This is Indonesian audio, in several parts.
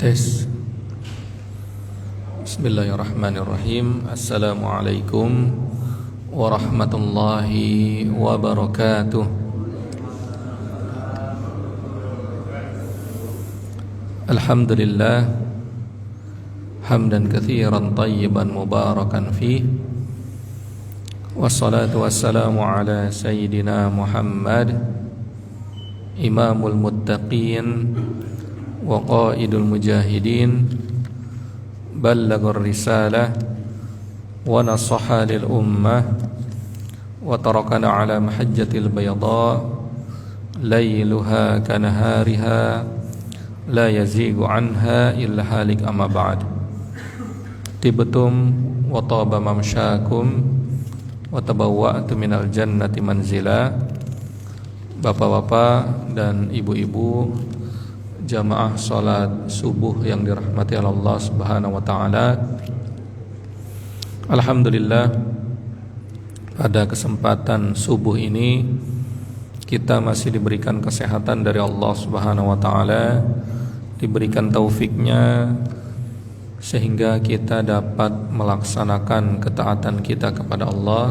Tes. Bismillahirrahmanirrahim. Assalamualaikum warahmatullahi wabarakatuh. Alhamdulillah hamdan katsiran tayyiban mubarakan fih. Wassalatu wassalamu ala sayyidina Muhammad imamul muttaqin wa qaidul mujahidin ballaghar risalah wa nasaha lil ummah wa tarakana ala mahajjatil bayda layluha kanahariha la yazigu anha illa halik amma ba'd. Tibtum wa taba mamsyakum wa tabawwa'tu minal jannati manzila. Bapak-bapak dan ibu-ibu jamaah salat subuh yang dirahmati Allah Subhanahu wa taala. Alhamdulillah, pada kesempatan subuh ini kita masih diberikan kesehatan dari Allah Subhanahu wa taala, diberikan taufiknya sehingga kita dapat melaksanakan ketaatan kita kepada Allah,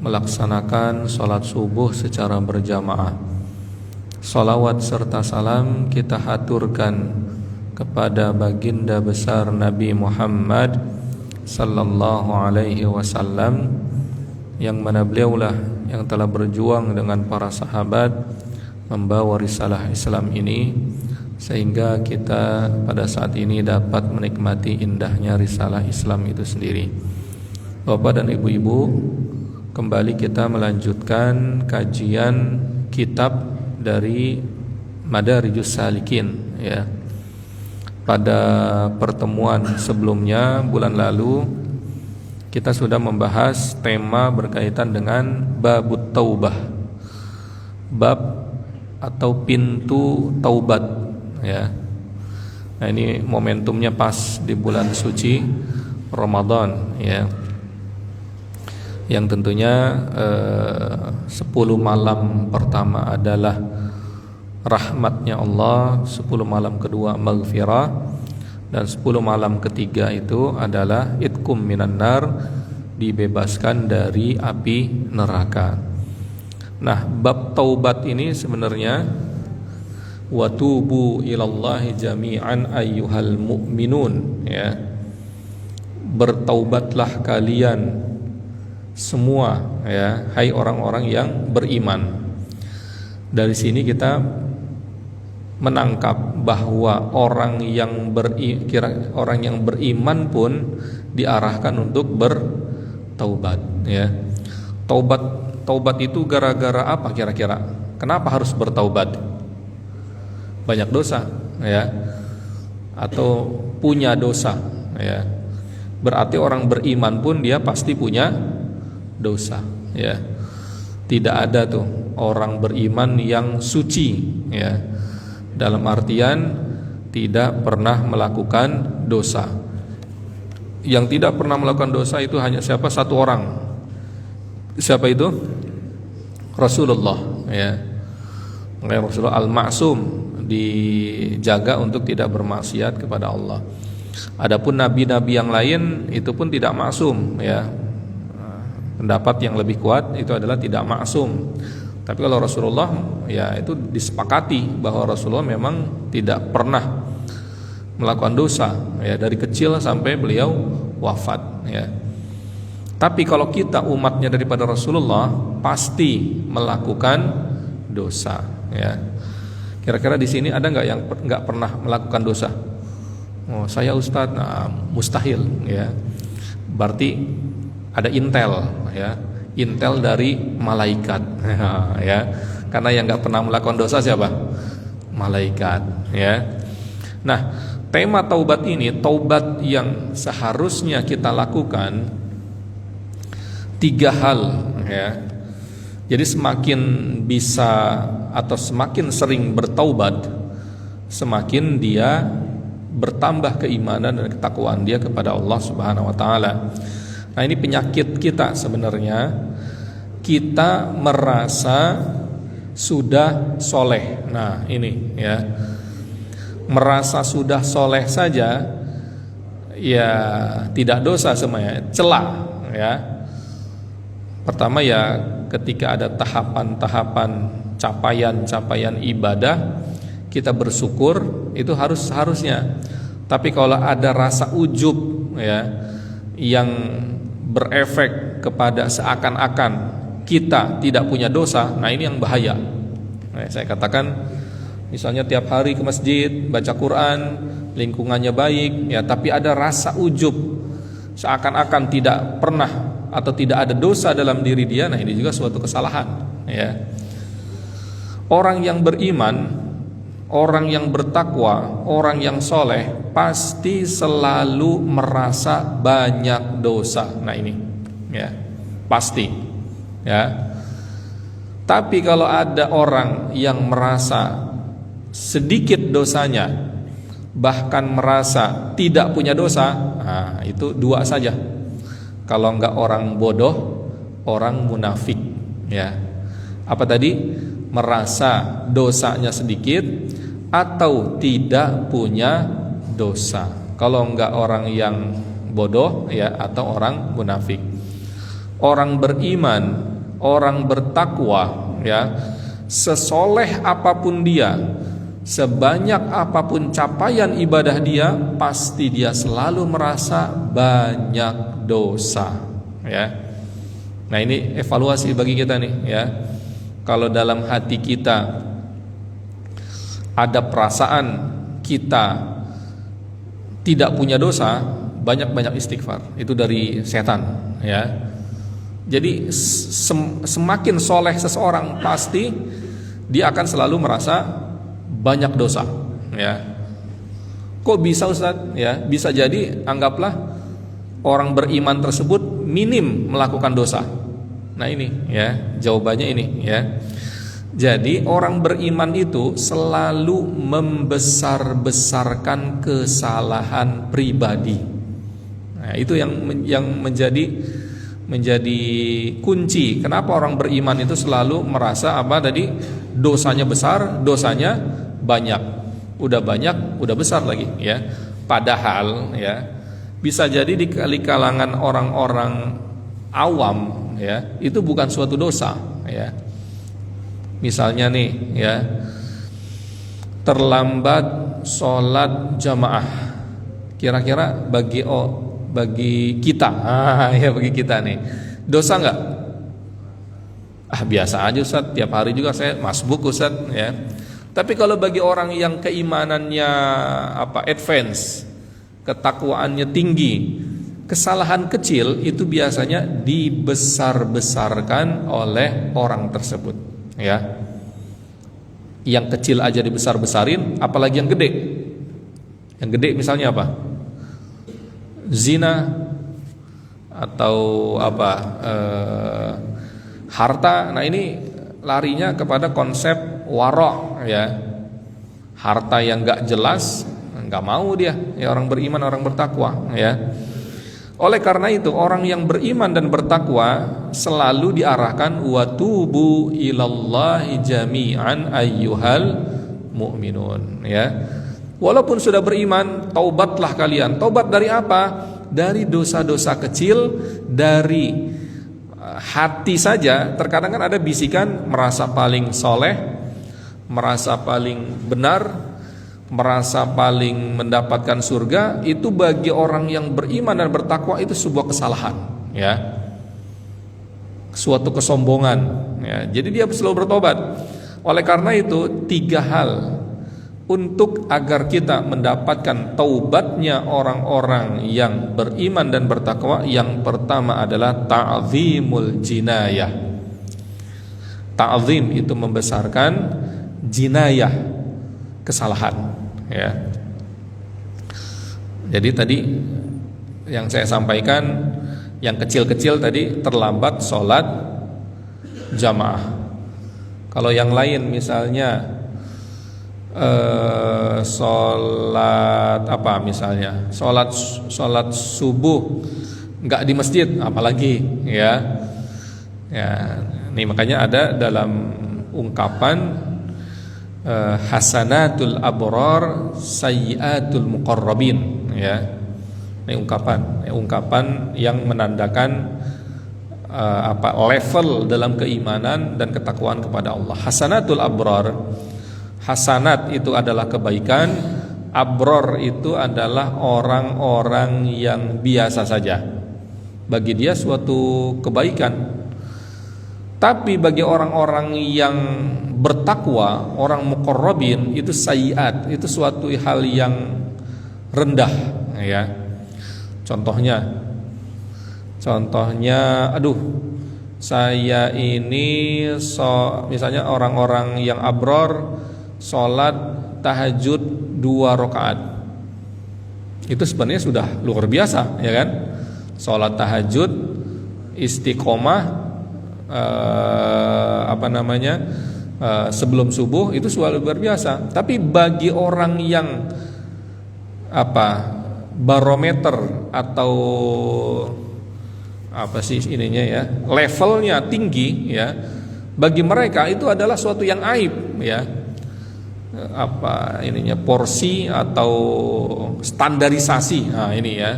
melaksanakan salat subuh secara berjamaah. Salawat serta salam kita haturkan kepada baginda besar Nabi Muhammad sallallahu alaihi wasallam, yang mana beliaulah yang telah berjuang dengan para sahabat membawa risalah Islam ini, sehingga kita pada saat ini dapat menikmati indahnya risalah Islam itu sendiri. Bapak dan ibu-ibu, kembali kita melanjutkan kajian kitab dari Madarijus Salikin, ya. Pada pertemuan sebelumnya bulan lalu kita sudah membahas tema berkaitan dengan babut taubah, bab atau pintu taubat, ya. Nah, ini momentumnya pas di bulan suci Ramadan, ya, yang tentunya 10 malam pertama adalah rahmatnya Allah, 10 malam kedua maghfirah, dan 10 malam ketiga itu adalah itkum minan nar, dibebaskan dari api neraka. Nah, bab taubat ini sebenarnya watubu ilallahi jami'an ayyuhal mu'minun, ya. Bertaubatlah kalian semua, ya, hai orang-orang yang beriman. Dari sini kita menangkap bahwa orang yang beriman pun diarahkan untuk bertaubat, ya. Taubat itu gara-gara apa kira-kira? Kenapa harus bertaubat? Banyak dosa, ya, atau punya dosa, ya. Berarti orang beriman pun dia pasti punya dosa, ya. Tidak ada tuh orang beriman yang suci, ya, dalam artian tidak pernah melakukan dosa. Yang tidak pernah melakukan dosa itu hanya siapa? Satu orang. Siapa itu? Rasulullah, ya. Makanya Rasulullah al-ma'sum, dijaga untuk tidak bermaksiat kepada Allah. Adapun nabi-nabi yang lain itu pun tidak maksum, ya. Pendapat yang lebih kuat itu adalah tidak maksum. Tapi kalau Rasulullah, ya, itu disepakati bahwa Rasulullah memang tidak pernah melakukan dosa, ya, dari kecil sampai beliau wafat, ya. Tapi kalau kita umatnya daripada Rasulullah pasti melakukan dosa, ya. Kira-kira di sini ada nggak yang nggak pernah melakukan dosa? Oh, saya Ustadz, nah, mustahil, ya. Berarti ada intel, ya. Intel dari malaikat, ya. Karena yang nggak pernah melakukan dosa siapa? Malaikat, ya. Nah, tema taubat ini, taubat yang seharusnya kita lakukan 3 hal, ya. Jadi semakin bisa atau semakin sering bertaubat, semakin dia bertambah keimanan dan ketakwaan dia kepada Allah Subhanahu wa taala. Nah, ini penyakit kita sebenarnya. Kita merasa sudah soleh. Nah, ini, ya. merasa sudah soleh saja, ya tidak dosa semuanya, celah ya. Pertama ya ketika ada tahapan-tahapan capaian ibadah, kita bersyukur itu harusnya. Tapi kalau ada rasa ujub ya yang berefek kepada seakan-akan kita tidak punya dosa, nah ini yang bahaya. Nah, saya katakan misalnya tiap hari ke masjid, baca Quran, lingkungannya baik ya, tapi ada rasa ujub seakan-akan tidak pernah atau tidak ada dosa dalam diri dia, nah ini juga suatu kesalahan ya. Orang yang beriman, orang yang bertakwa, orang yang soleh pasti selalu merasa banyak dosa. Nah ini ya pasti ya. Tapi kalau ada orang yang merasa sedikit dosanya, bahkan merasa tidak punya dosa, nah itu dua saja. Kalau enggak orang bodoh, orang munafik ya. Apa tadi? Merasa dosanya sedikit atau tidak punya dosa. Kalau enggak orang yang bodoh ya, atau orang munafik. Orang beriman, orang bertakwa ya, sesoleh apapun dia, sebanyak apapun capaian ibadah dia, pasti dia selalu merasa banyak dosa ya. Nah ini evaluasi bagi kita nih ya. Kalau dalam hati kita ada perasaan kita tidak punya dosa, banyak-banyak istighfar. Itu dari setan ya. Jadi semakin soleh seseorang, pasti dia akan selalu merasa banyak dosa ya. Kok bisa Ustaz? Ya, bisa jadi anggaplah orang beriman tersebut minim melakukan dosa. Nah ini ya, jawabannya ini ya. Jadi orang beriman itu selalu membesar-besarkan kesalahan pribadi. Nah, itu yang menjadi kunci. Kenapa orang beriman itu selalu merasa apa tadi? Dosanya besar, dosanya banyak. Udah banyak, udah besar lagi ya. Padahal ya, bisa jadi di kalangan orang-orang awam ya, itu bukan suatu dosa ya. Misalnya nih ya, terlambat sholat jamaah, kira-kira bagi kita, ya bagi kita nih, dosa nggak? Biasa aja Ustaz, tiap hari juga saya masbuk Ustaz ya. Tapi kalau bagi orang yang keimanannya advance, ketakwaannya tinggi, kesalahan kecil itu biasanya dibesar-besarkan oleh orang tersebut ya. Yang kecil aja dibesar-besarin, apalagi yang gede. Yang gede misalnya apa? Zina atau harta. Nah ini larinya kepada konsep warok ya. Harta yang gak jelas, gak mau dia ya, orang beriman, orang bertakwa ya. Oleh karena itu orang yang beriman dan bertakwa selalu diarahkan watubu ilallahi jami'an ayyuhal mu'minun ya. Walaupun sudah beriman, taubatlah kalian. Taubat dari apa? Dari dosa-dosa kecil, dari hati saja. Terkadang kan ada bisikan merasa paling soleh, merasa paling benar, merasa paling mendapatkan surga. Itu bagi orang yang beriman dan bertakwa itu sebuah kesalahan ya, suatu kesombongan ya. Jadi dia selalu bertobat. Oleh karena itu 3 hal untuk agar kita mendapatkan taubatnya orang-orang yang beriman dan bertakwa. Yang pertama adalah ta'zimul jinayah. Ta'zim itu membesarkan, jinayah kesalahan ya. Jadi tadi yang saya sampaikan, yang kecil-kecil tadi, terlambat sholat jamaah. Kalau yang lain misalnya sholat misalnya sholat subuh nggak di masjid, apalagi ya. Ini makanya ada dalam ungkapan hasanatul abrar sayyiatul muqarrabin, ya. Ini ungkapan yang menandakan level dalam keimanan dan ketakwaan kepada Allah. Hasanatul abrar, hasanat itu adalah kebaikan, abror itu adalah orang-orang yang biasa saja. Bagi dia suatu kebaikan. Tapi bagi orang-orang yang bertakwa, orang muqarrabin, itu sayyiat, itu suatu hal yang rendah, ya. Contohnya, saya ini misalnya orang-orang yang abror sholat tahajud 2 rakaat, itu sebenarnya sudah luar biasa, ya kan? Sholat tahajud istiqomah, sebelum subuh itu sudah luar biasa. Tapi bagi orang yang barometer atau levelnya tinggi, ya, bagi mereka itu adalah suatu yang aib, ya. Porsi atau standarisasi. Nah, ini ya.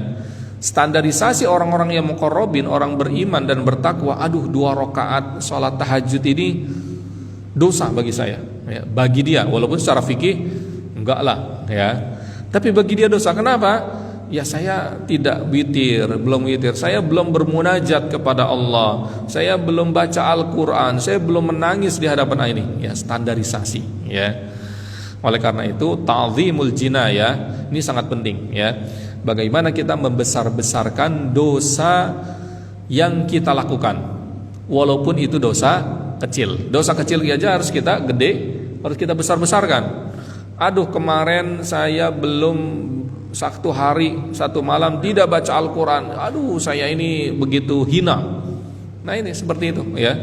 Standarisasi orang-orang yang muqarrabin, orang beriman dan bertakwa, 2 rakaat salat tahajud ini dosa bagi saya, ya. Bagi dia, walaupun secara fikih enggak lah, ya. Tapi bagi dia dosa. Kenapa? Ya, saya tidak belum witir, saya belum bermunajat kepada Allah, saya belum baca Al-Quran, saya belum menangis di hadapan ini. Ya, standarisasi, ya. Oleh karena itu ta'zimul jinayah ini sangat penting, ya. Bagaimana kita membesar-besarkan dosa yang kita lakukan, walaupun itu dosa kecil. Dosa kecil aja harus kita harus kita besar-besarkan. Kemarin saya belum 1 hari 1 malam tidak baca Al-Quran, saya ini begitu hina. Nah, ini seperti itu, ya.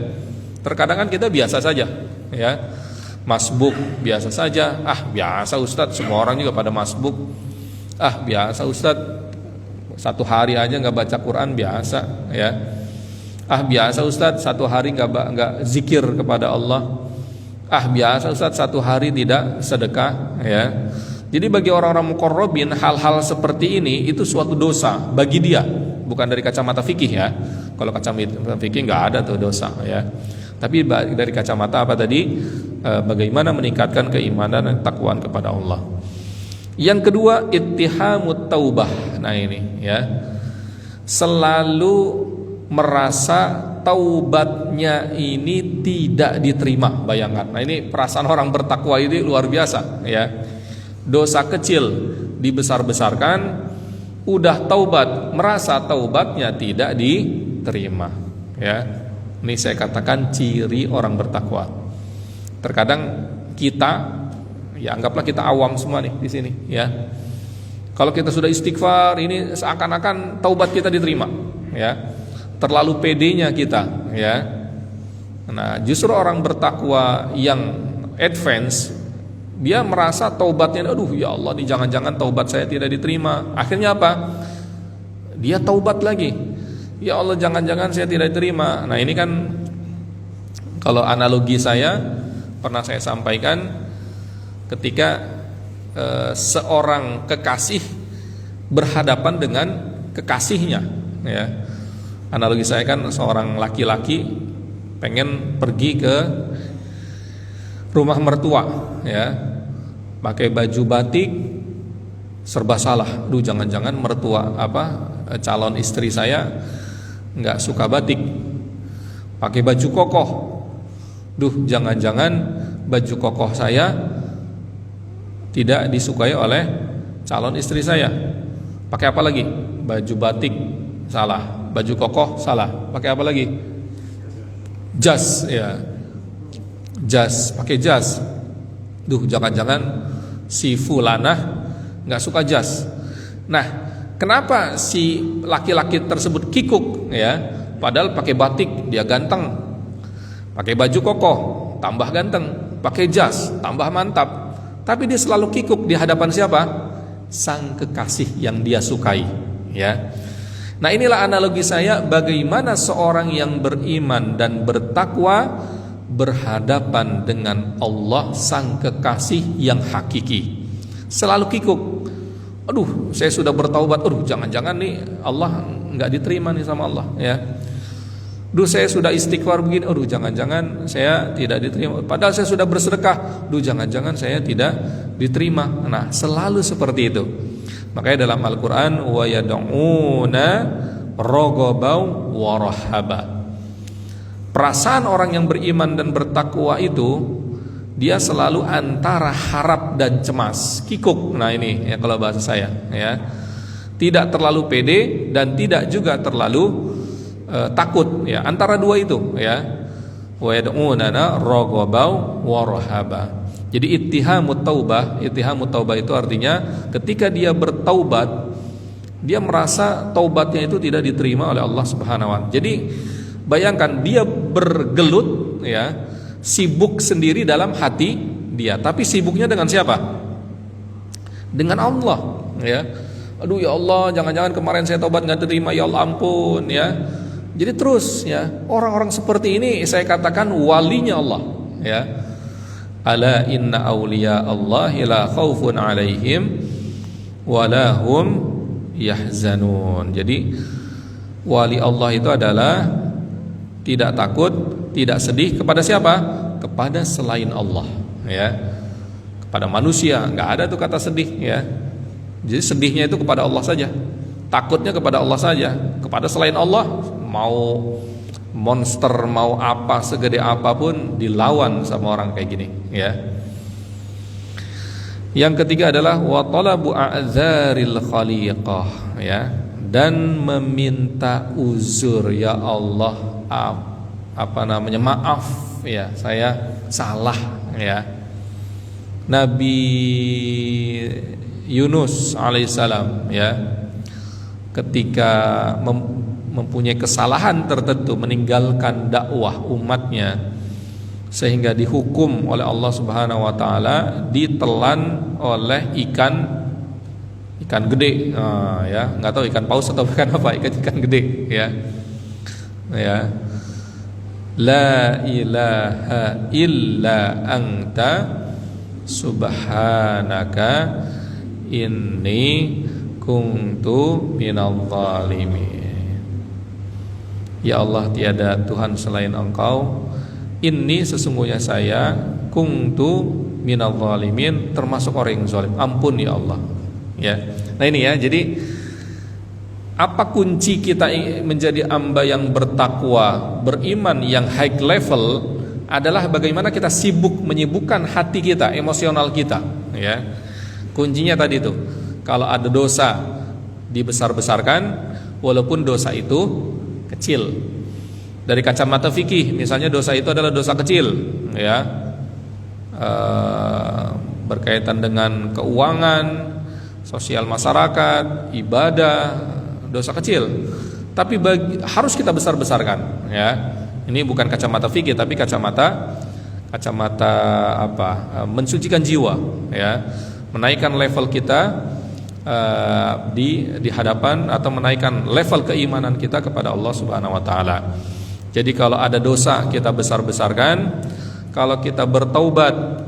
Terkadang kan kita biasa saja, ya. Masbuk biasa saja, biasa Ustadz, semua orang juga pada masbuk. Biasa Ustadz, 1 hari aja nggak baca Quran biasa, ya. Biasa Ustadz, 1 hari nggak zikir kepada Allah. Biasa Ustadz, 1 hari tidak sedekah, ya. Jadi bagi orang-orang muqarrabin, hal-hal seperti ini itu suatu dosa bagi dia, bukan dari kacamata fikih, ya. Kalau kacamata fikih nggak ada tuh dosa, ya. Tapi dari kacamata bagaimana meningkatkan keimanan dan takwaan kepada Allah. Yang kedua, ittihamut taubah. Nah, ini, ya. Selalu merasa taubatnya ini tidak diterima. Bayangkan. Nah, ini perasaan orang bertakwa ini luar biasa, ya. Dosa kecil dibesar-besarkan, udah taubat, merasa taubatnya tidak diterima, ya. Ini saya katakan ciri orang bertakwa. Terkadang kita, ya anggaplah kita awam semua nih di sini, ya. Kalau kita sudah istighfar, ini seakan-akan taubat kita diterima, ya. Terlalu pedenya kita, ya. Nah, justru orang bertakwa yang advance, dia merasa taubatnya, ya Allah, nih jangan-jangan taubat saya tidak diterima. Akhirnya apa? Dia taubat lagi. Ya Allah, jangan-jangan saya tidak diterima. Nah, ini kan kalau analogi saya pernah saya sampaikan ketika seorang kekasih berhadapan dengan kekasihnya, ya. Analogi saya kan seorang laki-laki pengen pergi ke rumah mertua, ya, pakai baju batik, serba salah. Jangan-jangan mertua calon istri saya nggak suka batik, pakai baju kokoh. Jangan-jangan baju kokoh saya tidak disukai oleh calon istri saya. Pakai apa lagi? Baju batik salah, baju kokoh salah. Pakai apa lagi? Jas, ya. Jas, pakai jas. Jangan-jangan si fulanah nggak suka jas. Nah, kenapa si laki-laki tersebut kikuk, ya? Padahal pakai batik dia ganteng, pakai baju kokoh tambah ganteng, pakai jas tambah mantap. Tapi dia selalu kikuk di hadapan siapa? Sang kekasih yang dia sukai, ya. Nah, inilah analogi saya bagaimana seorang yang beriman dan bertakwa berhadapan dengan Allah sang kekasih yang hakiki. Selalu kikuk. Aduh, saya sudah bertaubat. Aduh, jangan-jangan nih Allah nggak diterima nih sama Allah, ya. Duh, saya sudah istighfar begini. Aduh, jangan-jangan saya tidak diterima. Padahal saya sudah bersedekah. Duh, jangan-jangan saya tidak diterima. Nah, selalu seperti itu. Makanya dalam Al-Quran, wa yad'una raghaban wa rahaba. Perasaan orang yang beriman dan bertakwa itu, dia selalu antara harap dan cemas, kikuk. Nah ini ya kalau bahasa saya, ya. Tidak terlalu pede dan tidak juga terlalu takut, ya. Antara dua itu, ya. Wa yad'una raghaban wa rahaba. Jadi ittihamut taubah itu artinya ketika dia bertaubat, dia merasa taubatnya itu tidak diterima oleh Allah Subhanahu wa taala. Jadi bayangkan dia bergelut, ya, sibuk sendiri dalam hati dia, tapi sibuknya dengan siapa? Dengan Allah, ya. Aduh ya Allah, jangan-jangan kemarin saya taubat nggak diterima, ya Allah ampun, ya. Jadi terus, ya, orang-orang seperti ini saya katakan walinya Allah, ya. Ala inna awliya Allahi la khaufun alaihim wa lahum yahzanun. Jadi wali Allah itu adalah tidak takut, tidak sedih kepada siapa? Kepada selain Allah, ya. Kepada manusia nggak ada tuh kata sedih, ya. Jadi sedihnya itu kepada Allah saja, takutnya kepada Allah saja. Kepada selain Allah, mau monster, mau apa segede apapun dilawan sama orang kayak gini, ya. Yang ketiga adalah wa talabu a'dzaril khaliqah, ya, dan meminta uzur, ya Allah, maaf, ya, saya salah, ya. Nabi Yunus alaihissalam, ya, ketika mempunyai kesalahan tertentu, meninggalkan dakwah umatnya sehingga dihukum oleh Allah Subhanahu wa taala, ditelan oleh ikan gede, ya, nggak tahu ikan paus atau ikan apa, ikan gede, ya. Ya. La ilaha illa anta subhanaka inni kuntu minadh dhalimin. Ya Allah, tiada Tuhan selain Engkau. Ini sesungguhnya saya kuntu minadh dhalimin, termasuk orang yang zalim. Ampun ya Allah, ya. Nah ini, ya. Jadi apa kunci kita menjadi hamba yang bertakwa, beriman yang high level adalah bagaimana kita menyibukkan hati kita, emosional kita, ya. Kuncinya tadi itu, kalau ada dosa dibesar-besarkan walaupun dosa itu kecil. Dari kacamata fikih, misalnya dosa itu adalah dosa kecil, ya, berkaitan dengan keuangan, sosial masyarakat, ibadah, dosa kecil. Tapi harus kita besar-besarkan, ya. Ini bukan kacamata fikih, tapi kacamata mensucikan jiwa, ya, menaikkan level kita di hadapan, atau menaikkan level keimanan kita kepada Allah Subhanahu wa taala. Jadi kalau ada dosa kita besar-besarkan, kalau kita bertaubat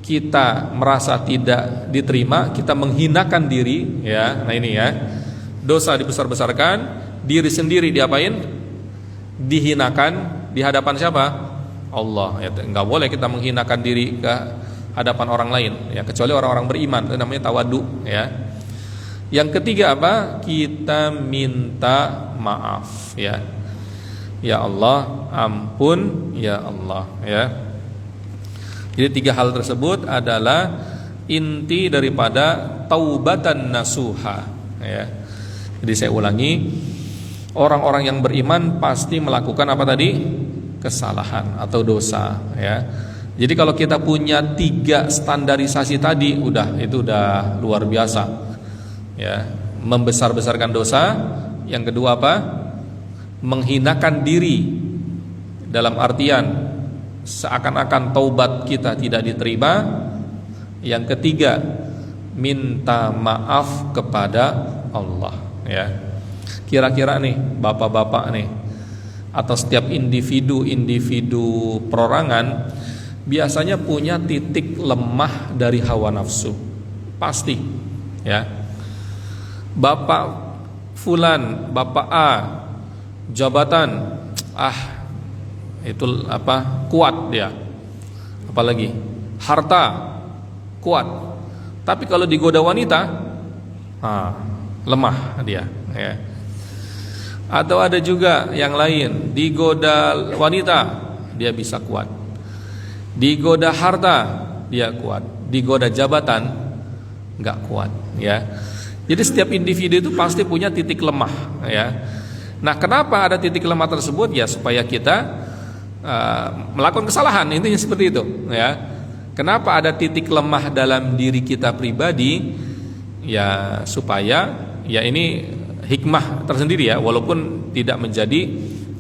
kita merasa tidak diterima, kita menghinakan diri, ya. Nah ini, ya. Dosa dibesar-besarkan, diri sendiri diapain? Dihinakan di hadapan siapa? Allah, ya. Enggak boleh kita menghinakan diri ke hadapan orang lain, ya, kecuali orang-orang beriman. Itu namanya tawadu, ya. Yang ketiga apa? Kita minta maaf, ya. Ya Allah, ampun ya Allah, ya. Jadi 3 hal tersebut adalah inti daripada taubatan nasuha, ya. Jadi saya ulangi, orang-orang yang beriman pasti melakukan apa tadi? Kesalahan atau dosa, ya. Jadi kalau kita punya 3 standarisasi tadi, itu udah luar biasa, ya. Membesar-besarkan dosa. Yang kedua apa? Menghinakan diri, dalam artian seakan-akan taubat kita tidak diterima. Yang ketiga, minta maaf kepada Allah, ya. Kira-kira nih bapak-bapak nih, atau setiap individu perorangan biasanya punya titik lemah dari hawa nafsu. Pasti, ya. Bapak fulan, Bapak A, jabatan, itu kuat dia. Apalagi harta, kuat. Tapi kalau digoda wanita, lemah dia, ya. Atau ada juga yang lain, digoda wanita dia bisa kuat, digoda harta dia kuat, digoda jabatan nggak kuat, ya. Jadi setiap individu itu pasti punya titik lemah, ya. Nah, kenapa ada titik lemah tersebut? Ya supaya kita melakukan kesalahan, intinya seperti itu, ya. Kenapa ada titik lemah dalam diri kita pribadi? Ya supaya ini hikmah tersendiri, ya, walaupun tidak menjadi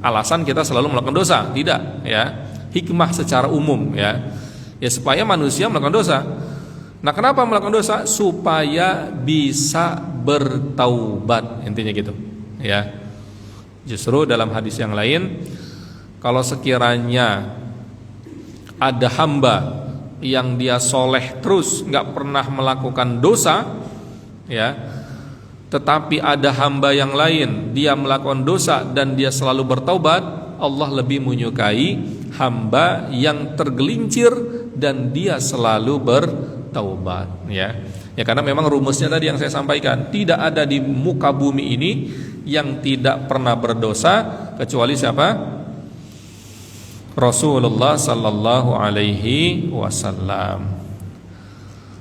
alasan kita selalu melakukan dosa, tidak, ya. Hikmah secara umum, ya supaya manusia melakukan dosa. Nah, kenapa melakukan dosa? Supaya bisa bertaubat, intinya gitu, ya. Justru dalam hadis yang lain, kalau sekiranya ada hamba yang dia soleh terus, nggak pernah melakukan dosa, ya, tetapi ada hamba yang lain dia melakukan dosa dan dia selalu bertaubat, Allah lebih menyukai hamba yang tergelincir dan dia selalu bertaubat, ya. Karena memang rumusnya tadi yang saya sampaikan, tidak ada di muka bumi ini yang tidak pernah berdosa kecuali siapa? Rasulullah sallallahu alaihi wasallam.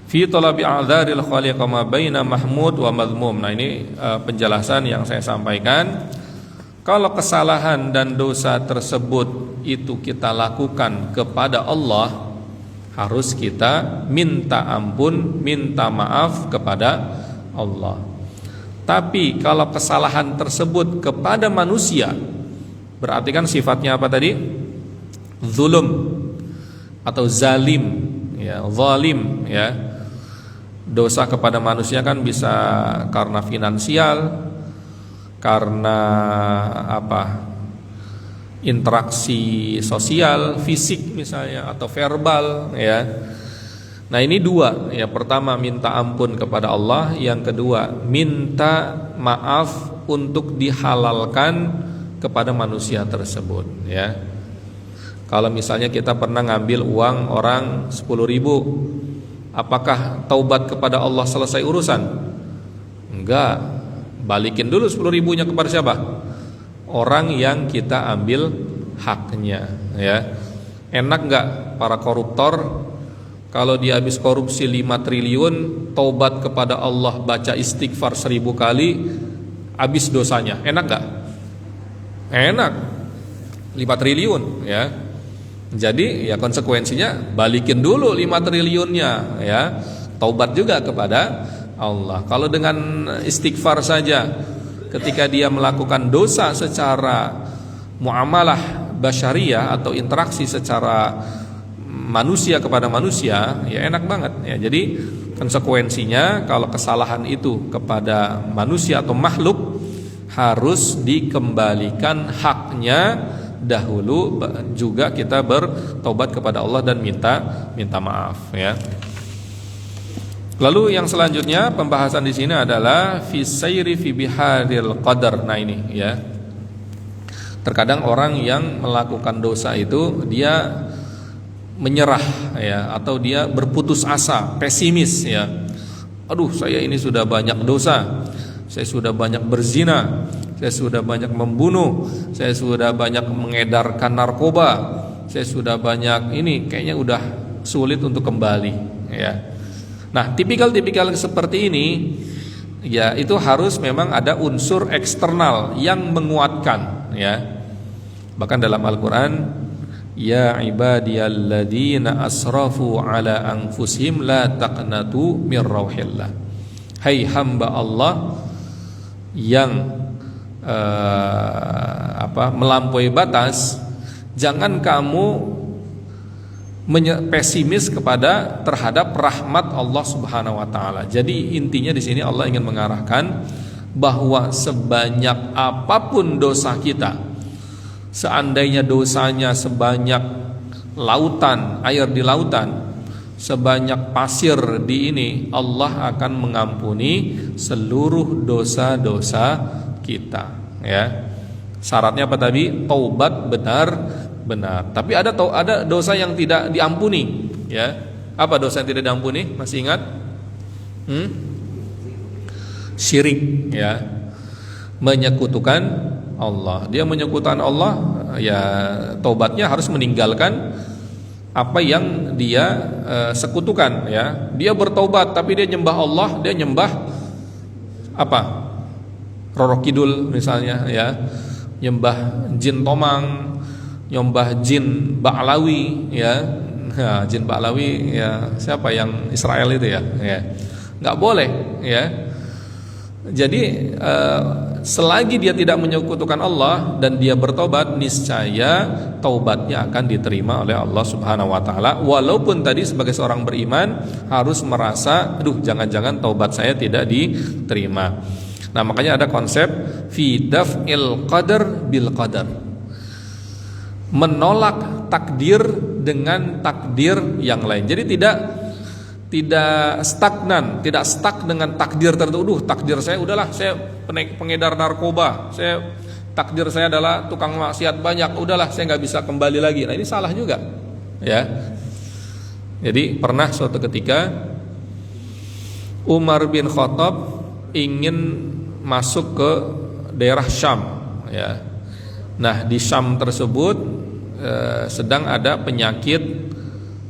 Fi talabi a'dzaril khaliq ma baina mahmud wa madhmum. Nah, ini penjelasan yang saya sampaikan. Kalau kesalahan dan dosa tersebut itu kita lakukan kepada Allah, harus kita minta ampun, minta maaf kepada Allah. Tapi kalau kesalahan tersebut kepada manusia, berarti kan sifatnya apa tadi? Zulum atau zalim, ya, zalim, ya. Dosa kepada manusia kan bisa karena finansial, karena interaksi sosial, fisik misalnya, atau verbal, ya. Nah, ini dua, ya. Pertama minta ampun kepada Allah, yang kedua minta maaf untuk dihalalkan kepada manusia tersebut, ya. Kalau misalnya kita pernah ngambil uang orang 10.000, apakah taubat kepada Allah selesai urusan? Enggak. Balikin dulu 10.000-nya kepada siapa? Orang yang kita ambil haknya, ya. Enak enggak para koruptor kalau dia habis korupsi 5 triliun, taubat kepada Allah, baca istighfar 1000 kali, habis dosanya? Enak enggak? Enak. 5 triliun, ya. Jadi ya konsekuensinya balikin dulu 5 triliunnya, ya. Taubat juga kepada Allah. Kalau dengan istighfar saja, ketika dia melakukan dosa secara muamalah basyariah atau interaksi secara manusia kepada manusia, ya enak banget, ya. Jadi konsekuensinya kalau kesalahan itu kepada manusia atau makhluk, harus dikembalikan haknya dahulu, juga kita bertobat kepada Allah dan minta maaf, ya. Lalu yang selanjutnya pembahasan di sini adalah fi sayri fi biharil qadar. Nah, ini, ya. Terkadang orang yang melakukan dosa itu dia menyerah, ya, atau dia berputus asa, pesimis, ya. Aduh, saya ini sudah banyak dosa. Saya sudah banyak berzina, saya sudah banyak membunuh, saya sudah banyak mengedarkan narkoba, saya sudah banyak ini, kayaknya udah sulit untuk kembali, ya. Nah, tipikal-tipikal seperti ini, ya, itu harus memang ada unsur eksternal yang menguatkan, ya. Bahkan dalam Al-Qur'an, ya ibadiyalladzina asrafu ala anfusihim la taqnatu mir rauhillah. Hai hamba Allah yang melampaui batas, jangan kamu pesimis terhadap rahmat Allah Subhanahu wa taala. Jadi intinya di sini Allah ingin mengarahkan bahwa sebanyak apapun dosa kita, Seandainya dosanya sebanyak lautan, air di lautan, sebanyak pasir di ini, Allah akan mengampuni seluruh dosa-dosa kita, ya. Syaratnya apa tadi? Taubat benar-benar. Tapi ada dosa yang tidak diampuni, ya. Apa dosa yang tidak diampuni? Masih ingat? Syirik, ya. Menyekutukan Allah. Dia menyekutukan Allah, ya taubatnya harus meninggalkan apa yang dia sekutukan, ya. Dia bertaubat tapi dia nyembah Allah, dia nyembah apa? Roro Kidul misalnya, ya. Nyembah jin Tomang, nyembah jin Ba'lawi, ya. Nah, jin Ba'lawi, ya, siapa yang Israel itu, ya. Ya. Nggak boleh, ya. Jadi selagi dia tidak menyekutukan Allah dan dia bertobat, niscaya taubatnya akan diterima oleh Allah Subhanahu wa taala. Walaupun tadi sebagai seorang beriman harus merasa, aduh, jangan-jangan taubat saya tidak diterima. Nah, makanya ada konsep fi daf'il qadar bil qadar. Menolak takdir dengan takdir yang lain. Jadi tidak stagnan, tidak stuck dengan takdir tertentu. Takdir saya udahlah, saya pengedar narkoba, takdir saya adalah tukang maksiat banyak, udahlah saya nggak bisa kembali lagi. Nah, ini salah juga, ya. Jadi pernah suatu ketika Umar bin Khattab ingin masuk ke daerah Syam, ya. Nah, di Syam tersebut sedang ada penyakit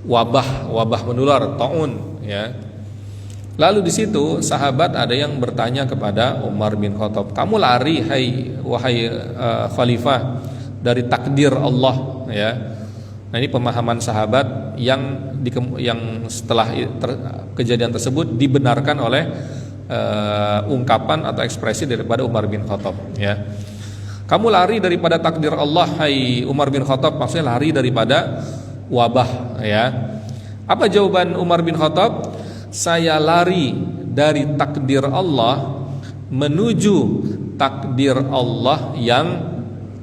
wabah menular, taun, ya. Lalu di situ sahabat ada yang bertanya kepada Umar bin Khattab, "Kamu lari wahai khalifah dari takdir Allah," ya. Nah, ini pemahaman sahabat yang setelah kejadian tersebut dibenarkan oleh ungkapan atau ekspresi daripada Umar bin Khattab, ya. Kamu lari daripada takdir Allah, hai Umar bin Khattab, maksudnya lari daripada wabah, ya. Apa jawaban Umar bin Khattab? Saya lari dari takdir Allah menuju takdir Allah yang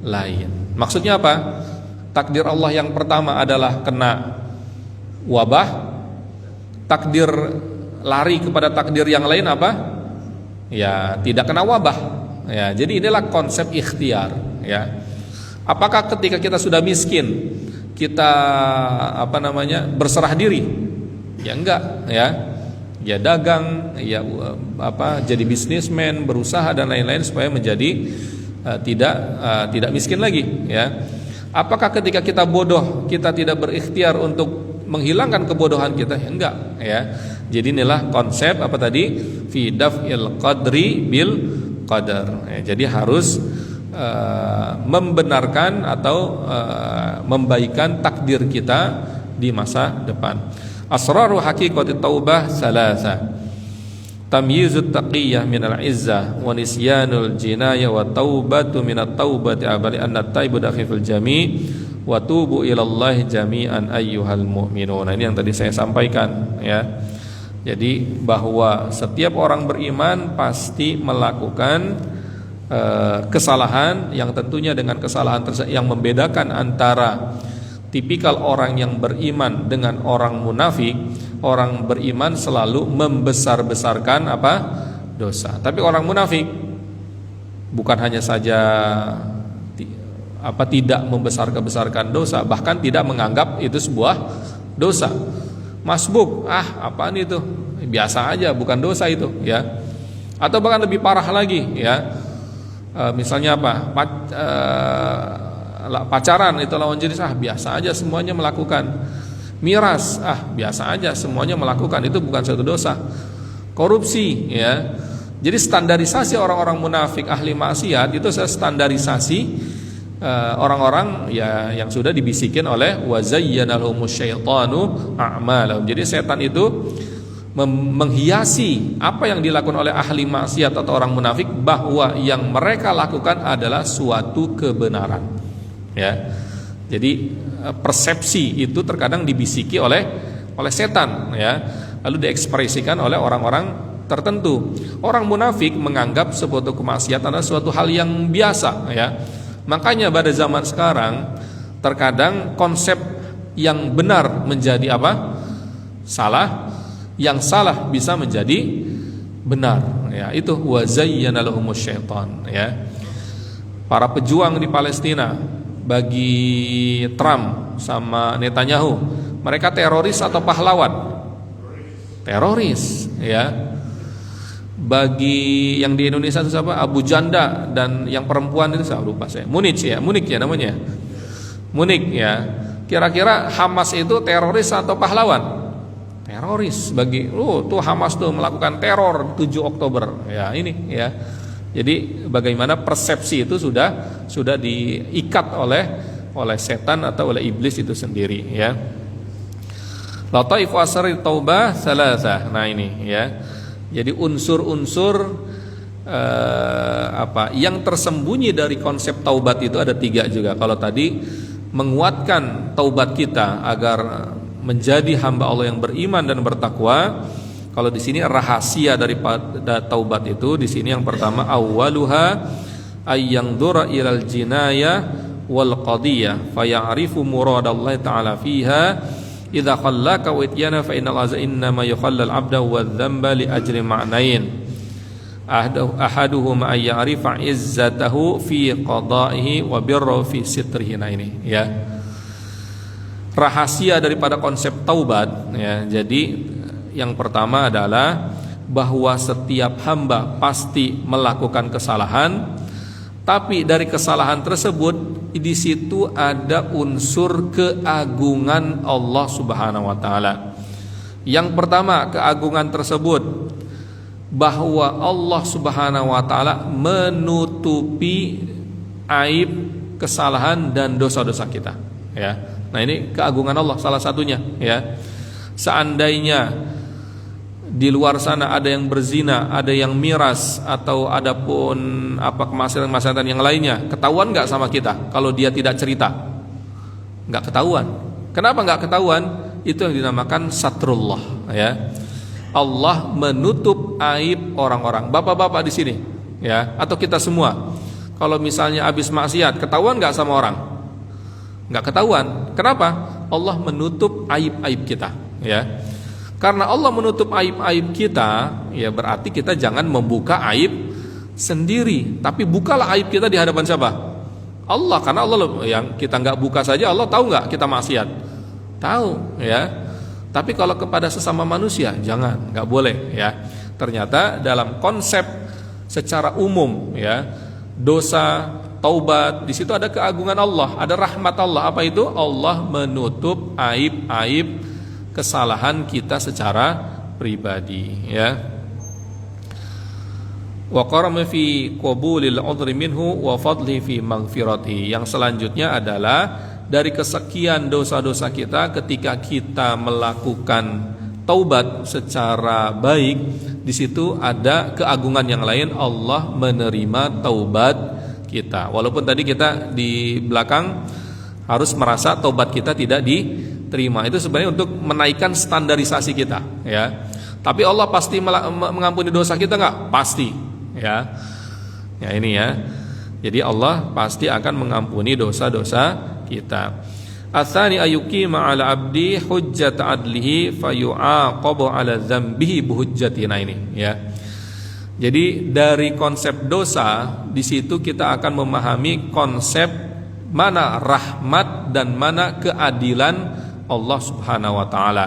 lain. Maksudnya apa? Takdir Allah yang pertama adalah kena wabah. Takdir lari kepada takdir yang lain apa? Ya, tidak kena wabah. Ya, jadi inilah konsep ikhtiar, ya. Apakah ketika kita sudah miskin kita berserah diri? Ya enggak, ya. Ya dagang, ya jadi bisnismen, berusaha dan lain-lain supaya menjadi tidak miskin lagi, ya. Apakah ketika kita bodoh kita tidak berikhtiar untuk menghilangkan kebodohan kita? Ya enggak, ya. Jadi inilah konsep apa tadi? Fi daf'il qadri bil qadar. Ya, jadi harus membenarkan atau membaikan takdir kita di masa depan. Asraru haqiqati taubah salasa. Tamyizut taqiyah minal izzah wa nisyanul jinayah wa taubatu minat taubati abali anna taibu dakhil fil jami' wa tubu ilallahi jami'an ayyuhal mu'minun. Nah, ini yang tadi saya sampaikan, ya. Jadi bahwa setiap orang beriman pasti melakukan kesalahan yang tentunya dengan kesalahan yang membedakan antara tipikal orang yang beriman dengan orang munafik. Orang beriman selalu membesar-besarkan dosa. Tapi orang munafik bukan hanya saja tidak membesar-besarkan dosa, bahkan tidak menganggap itu sebuah dosa. Masbuk, apaan itu? Biasa aja, bukan dosa itu, ya. Atau bahkan lebih parah lagi, ya. Misalnya pacaran itu lawan jenis, biasa aja semuanya melakukan. Miras, biasa aja semuanya melakukan, itu bukan suatu dosa. Korupsi, ya. Jadi standarisasi orang-orang munafik ahli maksiat itu standarisasi orang-orang, ya, yang sudah dibisikin oleh wa zayyana lahumus syaitanu a'malahum. Jadi setan itu menghiasi apa yang dilakukan oleh ahli maksiat atau orang munafik bahwa yang mereka lakukan adalah suatu kebenaran, ya. Jadi persepsi itu terkadang dibisiki oleh setan, ya, lalu diekspresikan oleh orang-orang tertentu. Orang munafik menganggap sebuah kemaksiatan adalah suatu hal yang biasa, ya. Makanya pada zaman sekarang terkadang konsep yang benar menjadi apa? Salah, yang salah bisa menjadi benar. Ya, itu wa zayyana lahumus syaitan, ya. Para pejuang di Palestina, bagi Trump sama Netanyahu, mereka teroris atau pahlawan? Teroris, ya. Bagi yang di Indonesia itu siapa? Abu Janda, dan yang perempuan itu saya lupa saya. Munich ya namanya. Munich ya. Kira-kira Hamas itu teroris atau pahlawan? Teroris. Bagi tuh Hamas tuh melakukan teror 7 Oktober. Ya, ini ya. Jadi bagaimana persepsi itu sudah diikat oleh setan atau oleh iblis itu sendiri, ya. Lataifu asri taubah salasah. Nah ini ya. Jadi unsur-unsur yang tersembunyi dari konsep taubat itu ada 3 juga. Kalau tadi menguatkan taubat kita agar menjadi hamba Allah yang beriman dan bertakwa. Kalau di sini rahasia daripada taubat itu di sini yang pertama awwaluha ayyandura ilal jinayah wal qadiyah faya'rifu muradallahi ta'ala fiha. Idza khallaka wa ityana fa innal azza inna ma yukhallal abda wa dzamba li ajri ma'nain. Ahaduhuma ay ya'rifa izzatahu fi qada'ihi wa birru fi sitrihi. Nah ini ya. Rahasia daripada konsep taubat ya. Jadi yang pertama adalah bahwa setiap hamba pasti melakukan kesalahan, tapi dari kesalahan tersebut di situ ada unsur keagungan Allah Subhanahu wa taala. Yang pertama, keagungan tersebut bahwa Allah Subhanahu wa taala menutupi aib, kesalahan dan dosa-dosa kita, ya. Nah, ini keagungan Allah salah satunya, ya. Seandainya di luar sana ada yang berzina, ada yang miras, atau ada pun kemaksiatan yang lainnya, ketahuan nggak sama kita kalau dia tidak cerita? Nggak ketahuan. Kenapa nggak ketahuan? Itu yang dinamakan satrullah, ya. Allah menutup aib orang-orang. Bapak-bapak di sini, ya, atau kita semua, kalau misalnya habis maksiat, ketahuan nggak sama orang? Nggak ketahuan. Kenapa? Allah menutup aib-aib kita, ya. Karena Allah menutup aib-aib kita, ya berarti kita jangan membuka aib sendiri, tapi bukalah aib kita di hadapan siapa? Allah. Karena Allah yang kita nggak buka saja, Allah tahu nggak kita maksiat? Tahu, ya. Tapi kalau kepada sesama manusia jangan, nggak boleh, ya. Ternyata dalam konsep secara umum, ya, dosa, taubat, di situ ada keagungan Allah, ada rahmat Allah. Apa itu? Allah menutup aib-aib kesalahan kita secara pribadi, ya. Wa qarama fi qabulil udhri minhu wa fadli fi maghfirati. Yang selanjutnya adalah dari kesekian dosa-dosa kita, ketika kita melakukan taubat secara baik, di situ ada keagungan yang lain, Allah menerima taubat kita. Walaupun tadi kita di belakang harus merasa taubat kita tidak diterima, itu sebenarnya untuk menaikkan standarisasi kita, ya. Tapi Allah pasti mengampuni dosa kita nggak? Pasti, ya. Ya ini ya. Jadi Allah pasti akan mengampuni dosa-dosa kita. Atsani ayyuqima 'ala 'abdi hujjat 'adlihi fayu'aqabu 'ala dzambihi bihujjatina, ini ya. Jadi dari konsep dosa di situ kita akan memahami konsep mana rahmat dan mana keadilan Allah Subhanahu wa taala.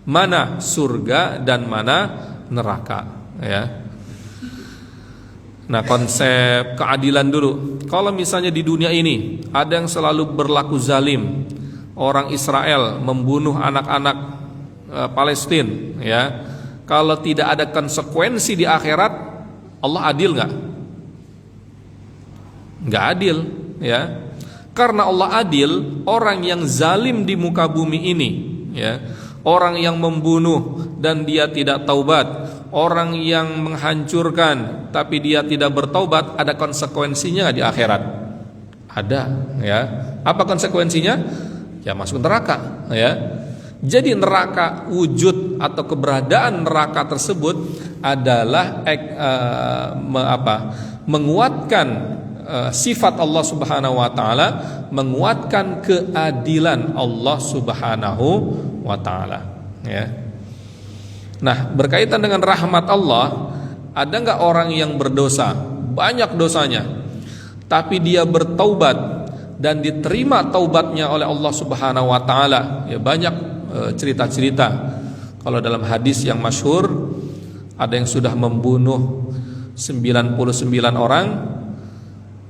Mana surga dan mana neraka, ya. Nah, konsep keadilan dulu. Kalau misalnya di dunia ini ada yang selalu berlaku zalim, orang Israel membunuh anak-anak Palestina, ya. Kalau tidak ada konsekuensi di akhirat, Allah adil nggak? Nggak adil, ya. Karena Allah adil, orang yang zalim di muka bumi ini, ya, orang yang membunuh dan dia tidak taubat, orang yang menghancurkan tapi dia tidak bertaubat, ada konsekuensinya di akhirat? Ada, ya. Apa konsekuensinya? Ya masuk neraka, ya. Jadi neraka, wujud atau keberadaan neraka tersebut adalah menguatkan sifat Allah Subhanahu wa taala, menguatkan keadilan Allah Subhanahu wa taala, ya. Nah, berkaitan dengan rahmat Allah, ada enggak orang yang berdosa, banyak dosanya, tapi dia bertaubat dan diterima taubatnya oleh Allah Subhanahu wa taala? Ya, banyak cerita-cerita. Kalau dalam hadis yang masyhur, ada yang sudah membunuh 99 orang,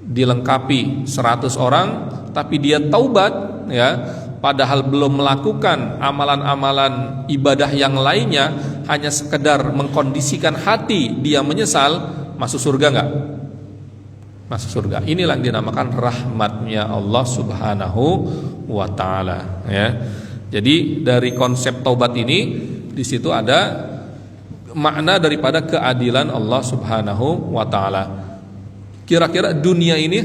dilengkapi 100 orang, tapi dia taubat, ya, padahal belum melakukan amalan-amalan ibadah yang lainnya, hanya sekedar mengkondisikan hati dia menyesal, masuk surga enggak? Masuk surga. Inilah yang dinamakan rahmatnya Allah Subhanahu wa taala, ya. Jadi dari konsep taubat ini, di situ ada makna daripada keadilan Allah Subhanahu wa taala. Kira-kira dunia ini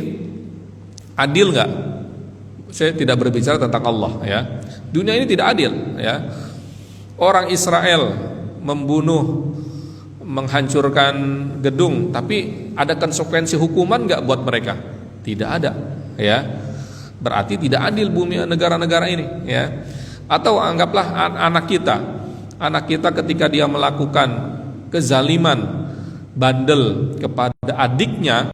adil enggak? Saya tidak berbicara tentang Allah, ya. Dunia ini tidak adil, ya. Orang Israel membunuh, menghancurkan gedung, tapi ada konsekuensi hukuman enggak buat mereka? Tidak ada, ya. Berarti tidak adil bumi negara-negara ini, ya. Atau anggaplah anak kita ketika dia melakukan kezaliman, bandel kepada adiknya,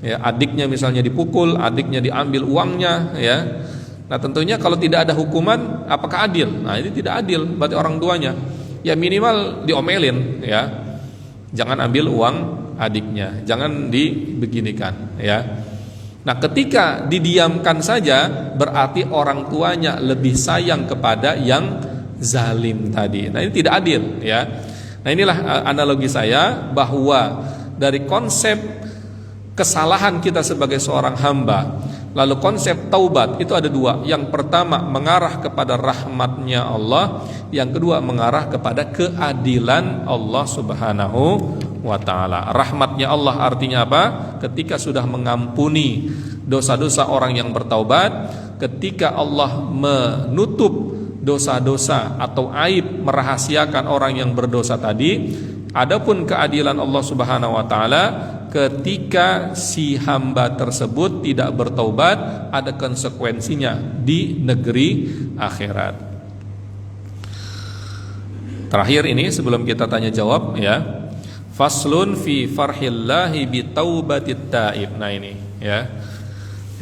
ya, adiknya misalnya dipukul, adiknya diambil uangnya, ya. Nah, tentunya kalau tidak ada hukuman, apakah adil? Nah, ini tidak adil berarti orang tuanya. Ya minimal diomelin, ya. Jangan ambil uang adiknya, jangan dibeginikan, ya. Nah, ketika didiamkan saja, berarti orang tuanya lebih sayang kepada yang zalim tadi. Nah, ini tidak adil, ya. Nah, inilah analogi saya bahwa dari konsep kesalahan kita sebagai seorang hamba, lalu konsep taubat itu ada dua. Yang pertama mengarah kepada rahmatnya Allah, yang kedua mengarah kepada keadilan Allah Subhanahu wa taala. Rahmatnya Allah artinya apa? Ketika sudah mengampuni dosa-dosa orang yang bertaubat, ketika Allah menutup dosa-dosa atau aib, merahasiakan orang yang berdosa tadi. Adapun keadilan Allah Subhanahu wa taala, ketika si hamba tersebut tidak bertaubat, ada konsekuensinya di negeri akhirat. Terakhir ini sebelum kita tanya jawab, ya. Faslun fi farhillahi bi taubatit taib. Nah, ini, ya.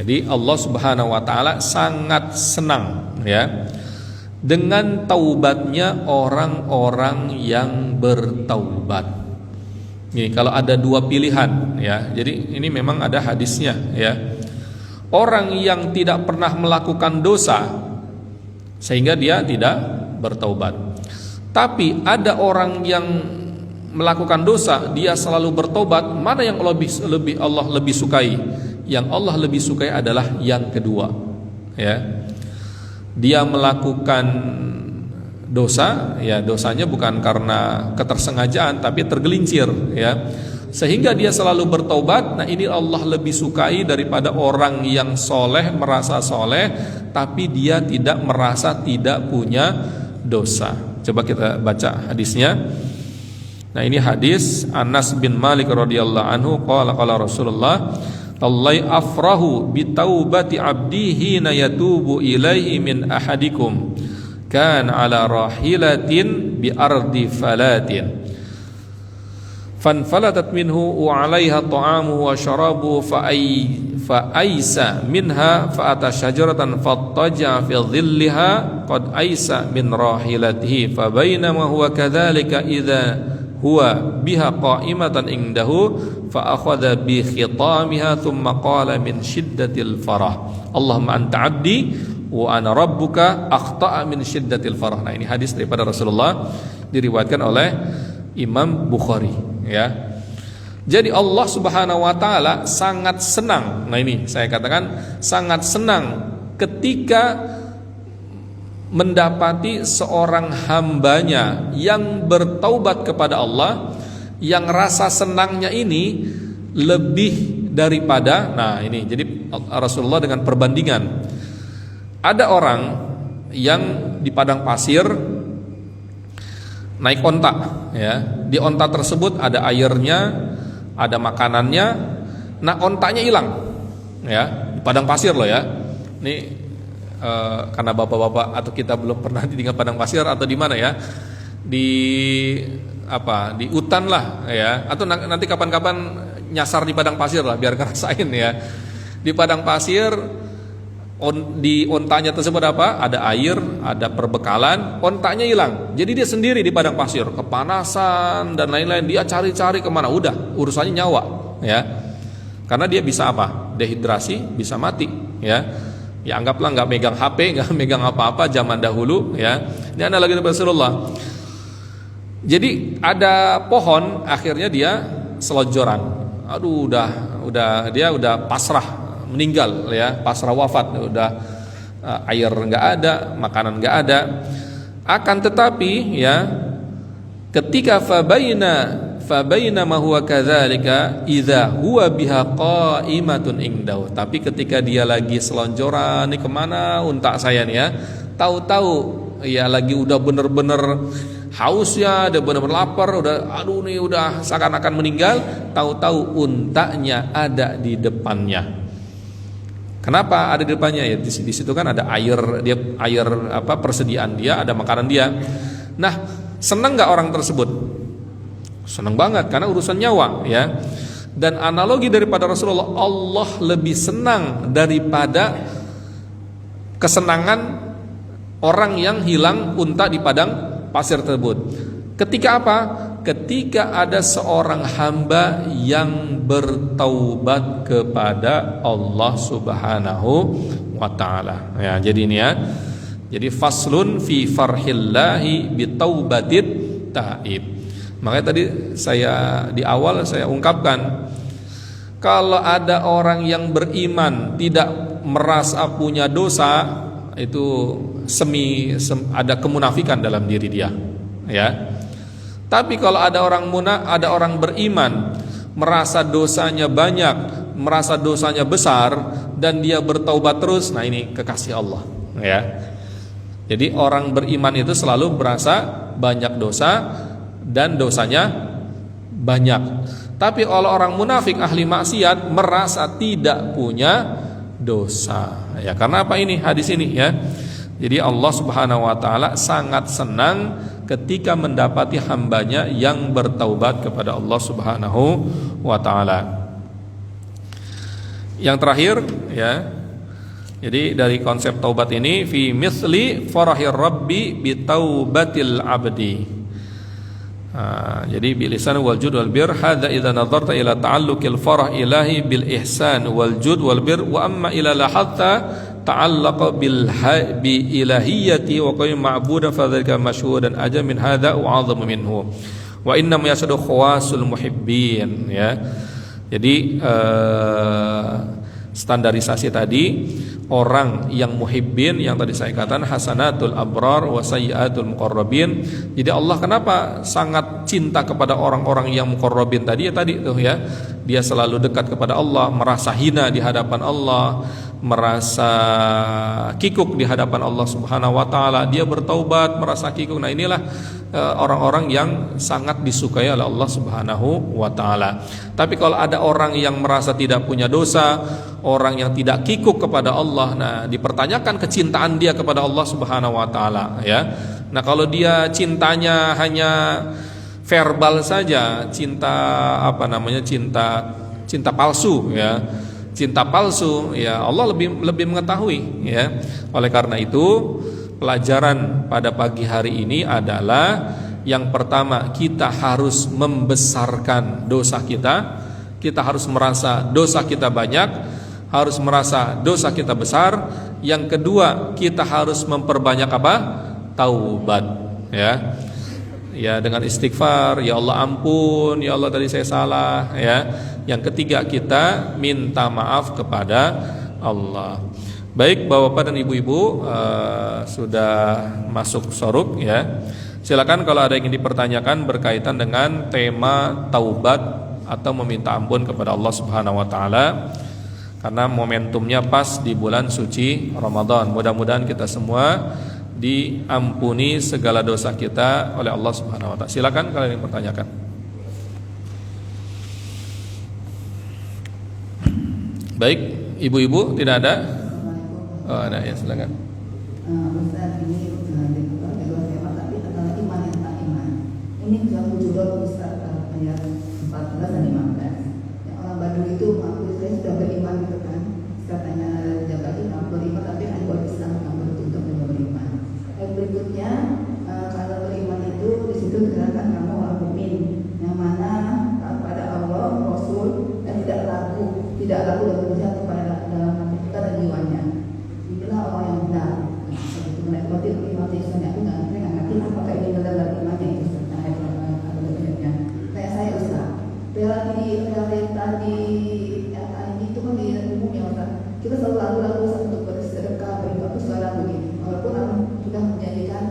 Jadi Allah Subhanahu wa taala sangat senang, ya, dengan taubatnya orang-orang yang bertaubat. Ini kalau ada dua pilihan, ya. Jadi ini memang ada hadisnya, ya. Orang yang tidak pernah melakukan dosa sehingga dia tidak bertaubat. Tapi ada orang yang melakukan dosa, dia selalu bertobat. Mana yang Allah lebih sukai? Yang Allah lebih sukai adalah yang kedua, ya. Dia melakukan dosa, ya, dosanya bukan karena ketersengajaan tapi tergelincir, ya, sehingga dia selalu bertobat. Nah, ini Allah lebih sukai daripada orang yang soleh, merasa soleh tapi dia tidak merasa tidak punya dosa. Coba kita baca hadisnya. Nah, ini hadis Anas bin Malik radhiyallahu anhu, qala Rasulullah, Allahi afrahu bitaubati abdihi na yatubu ilaihi min ahadikum kan ala rahilatin bi ardi falatin fanfalatat minhu wa alaiha ta'amuhu wa syarabuhu fa aisa minha fa ata syajaratan fattaja fi dhilliha qad aisa min rahilatihi fa bainama huwa kadzalika idza huwa biha qa'imatan indahu fa akhadha bi khitamiha thumma qala min shiddatil farah Allahumma anta 'abdi wa ana rabbuka akhta'a min shiddatil farah. Nah, ini hadis daripada Rasulullah, diriwayatkan oleh Imam Bukhari, ya. Jadi Allah Subhanahu wa taala sangat senang. Nah, ini saya katakan sangat senang ketika mendapati seorang hambanya yang bertaubat kepada Allah, yang rasa senangnya ini lebih daripada, nah ini jadi Rasulullah dengan perbandingan. Ada orang yang di padang pasir naik onta, ya. Di onta tersebut ada airnya, ada makanannya, Nah, ontanya hilang, ya, di padang pasir loh ya. Ini karena bapak-bapak atau kita belum pernah tinggal padang pasir atau di mana ya, di hutan lah ya, atau nanti kapan-kapan nyasar di padang pasir lah biar ngerasain ya. Di padang pasir, di ontanya tersebut ada air, ada perbekalan, ontanya hilang. Jadi dia sendiri di padang pasir, kepanasan dan lain-lain, dia cari-cari kemana, udah urusannya nyawa ya. Karena dia bisa dehidrasi, bisa mati ya. Ya anggaplah nggak megang HP, nggak megang apa-apa zaman dahulu ya. Ini analogi dari Rasulullah. Jadi ada pohon, akhirnya dia selonjoran. Aduh, dia udah pasrah, meninggal ya, pasrah wafat, udah air nggak ada, makanan nggak ada. Akan tetapi ya, ketika fabaina ma huwa kadzalika idza huwa biha qa'imatun indau. Tapi ketika dia lagi selonjoran nih, kemana unta saya nih ya, tahu-tahu ya lagi udah bener-bener haus ya, udah bener-bener lapar, udah seakan-akan meninggal, tahu-tahu untanya ada di depannya. Kenapa ada di depannya? Ya di situ kan ada air, persediaan dia, ada makanan dia. Nah, senang nggak orang tersebut? Senang banget karena urusan nyawa ya. Dan analogi daripada Rasulullah, Allah lebih senang daripada kesenangan orang yang hilang unta di padang pasir tersebut. Ketika apa? Ketika ada seorang hamba yang bertaubat kepada Allah Subhanahu wa taala. Ya, jadi ini ya. Jadi faslun fi farhillahi bitaubatit taib. Makanya tadi di awal saya ungkapkan, kalau ada orang yang beriman tidak merasa punya dosa, itu ada kemunafikan dalam diri dia, ya. Tapi kalau ada orang beriman merasa dosanya banyak, merasa dosanya besar dan dia bertaubat terus, nah ini kekasih Allah, ya. Jadi orang beriman itu selalu merasa banyak dosa dan dosanya banyak. Tapi kalau orang munafik ahli maksiat merasa tidak punya dosa. Ya, karena apa ini hadis ini ya? Jadi Allah Subhanahu wa taala sangat senang ketika mendapati hambanya yang bertaubat kepada Allah Subhanahu wa taala. Yang terakhir ya. Jadi dari konsep taubat ini fi misli farahir rabbi bi taubatil abdi. Jadi bilisan wal jud wal bir hadza idza nadarta ila ta'alluqil farah ilahi bil ihsan wal jud wal bir wa amma ila lahatta ta'allaqa bi ilahiyyati wa qaym ma'budan fa dzalika masyhudan ajam min hadza wa 'azamu minhu wa inna ma yashadu khawasul muhibbin ya. Jadi standarisasi tadi, orang yang muhibbin yang tadi saya katakan hasanatul abrar wa sayyiatul muqarrabin. Jadi Allah kenapa sangat cinta kepada orang-orang yang muqarrabin tadi ya, tadi tuh ya, dia selalu dekat kepada Allah, merasa hina di hadapan Allah, merasa kikuk di hadapan Allah Subhanahu wa taala, dia bertaubat merasa kikuk. Nah inilah orang-orang yang sangat disukai oleh Allah Subhanahu wa taala. Tapi kalau ada orang yang merasa tidak punya dosa, orang yang tidak kikuk kepada Allah, nah dipertanyakan kecintaan dia kepada Allah Subhanahu wa taala ya. Nah kalau dia cintanya hanya verbal saja, cinta palsu ya. Cinta palsu ya, Allah lebih mengetahui ya. Oleh karena itu, pelajaran pada pagi hari ini adalah yang pertama, kita harus membesarkan dosa kita. Kita harus merasa dosa kita banyak, harus merasa dosa kita besar. Yang kedua, kita harus memperbanyak apa? Taubat ya. Ya dengan istighfar, ya Allah ampun, ya Allah tadi saya salah ya. Yang ketiga, kita minta maaf kepada Allah. Baik Bapak-bapak dan Ibu-ibu, sudah masuk soruk ya. Silakan kalau ada yang ingin dipertanyakan berkaitan dengan tema taubat atau meminta ampun kepada Allah Subhanahu wa taala. Karena momentumnya pas di bulan suci Ramadan. Mudah-mudahan kita semua diampuni segala dosa kita oleh Allah Subhanahu wa taala. Silakan kalau ada yang bertanyakan. Baik, ibu-ibu tidak ada? Assalamualaikum. Oh, ada ya, silakan. Ustaz, ini di luar tema, tapi tentang iman yang tak iman. Ini sudah Hujurat Ustaz ayat 14 dan 15. Yang orang Badui itu mengaku saya sudah beriman gitu kan. Katanya jaga kita beriman, tapi hanya buat Islam kamu untuk beriman. Ayat berikutnya, kalau beriman itu di situ dikatakan kamu orang mukmin yang mana pada Allah, Rasul dan tidak laku dan berpihak kepada dalam hati kita dan jiwanya. Inilah orang yang benar. Itu menikmati Islam. Aku nggak ngerti apakah ini benar dalam imannya itu. Kayak saya Ustaz. Realita di ini itu kan di umum ya Ustaz. Kita selalu lalu untuk bersedekah, beribadah sekarang begini. Walaupun sudah menjanjikan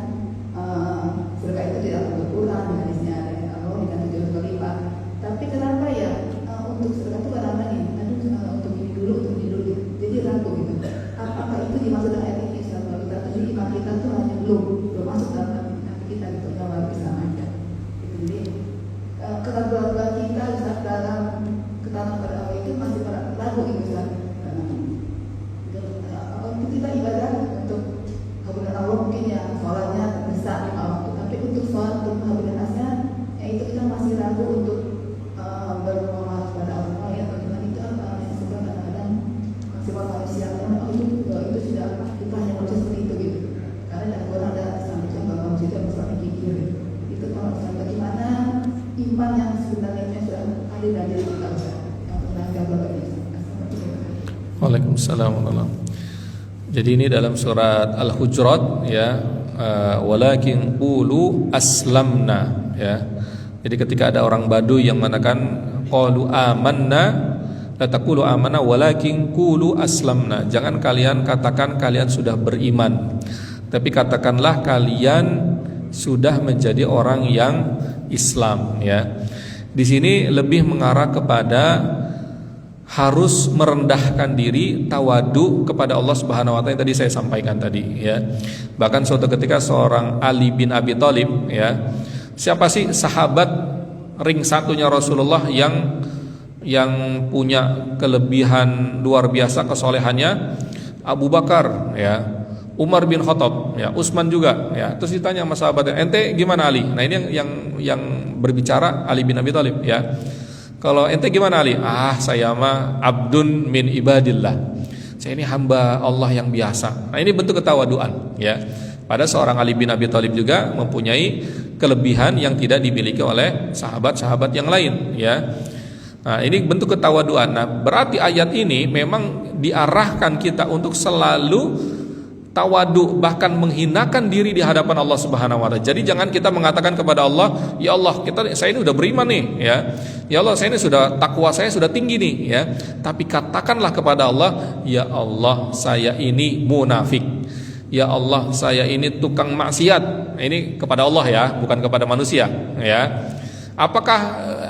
sedekah itu tidak akan berkurang, hadisnya Allah dengan 7 kali lipat. Tapi kenapa ya untuk sedekah itu kenapa nih? Untuk ini dulu. Jadi ragu gitu. Apakah itu dimaksud dengan ayat ini? Kalau kita tuju iman kita tuh hanya belum masuk dalam hati kita gitu, kalau bisa aja. Jadi keraguan kita dalam ketaatan pada Allah itu masih ragu gitu kan. Untuk kita ibadah untuk hubungan Allah mungkin ya sholatnya besar lima waktu, tapi untuk sholat untuk hubungan asnya ya itu kita masih ragu untuk bermuamalah kepada Allah ya teman-teman. Itu apa yang sebenarnya kadang-kadang sifat manusia itu sudah kita hanya manusia seperti itu gitu. Karena dalam Quran ada sampai bahwa manusia itu bersama gigir gitu. Itu kalau bagaimana iman yang sebenarnya sudah ada dari diri kita yang tenaga bagi kita. Waalaikumsalam warahmatullahi. Jadi ini dalam surat Al-Hujurat ya, walakin qulu aslamna ya. Jadi ketika ada orang Baduy yang mengatakan qalu amanna, la taqulu amanna walakin qulu aslamna. Jangan kalian katakan kalian sudah beriman, tapi katakanlah kalian sudah menjadi orang yang Islam ya. Di sini lebih mengarah kepada harus merendahkan diri, tawadu kepada Allah Subhanahu wa taala yang tadi saya sampaikan tadi ya. Bahkan suatu ketika seorang Ali bin Abi Thalib ya. Siapa sih sahabat ring satunya Rasulullah yang punya kelebihan luar biasa kesolehannya? Abu Bakar ya, Umar bin Khattab ya, Utsman juga ya. Terus ditanya sama sahabatnya, "Ente gimana Ali?" Nah, ini yang berbicara Ali bin Abi Thalib ya. Kalau ente gimana Ali? Saya mah abdun min ibadillah. Saya ini hamba Allah yang biasa. Nah, ini bentuk ketawaduan ya. Pada seorang Ali bin Abi Thalib juga mempunyai kelebihan yang tidak dimiliki oleh sahabat-sahabat yang lain ya. Nah, ini bentuk ketawaduan. Nah, berarti ayat ini memang diarahkan kita untuk selalu tawadu, bahkan menghinakan diri di hadapan Allah Subhanahu wa taala. Jadi jangan kita mengatakan kepada Allah, "Ya Allah, saya ini sudah beriman nih ya. Ya Allah, saya ini sudah takwa saya sudah tinggi nih ya." Tapi katakanlah kepada Allah, "Ya Allah, saya ini munafik. Ya Allah, saya ini tukang maksiat." Ini kepada Allah ya, bukan kepada manusia ya. Apakah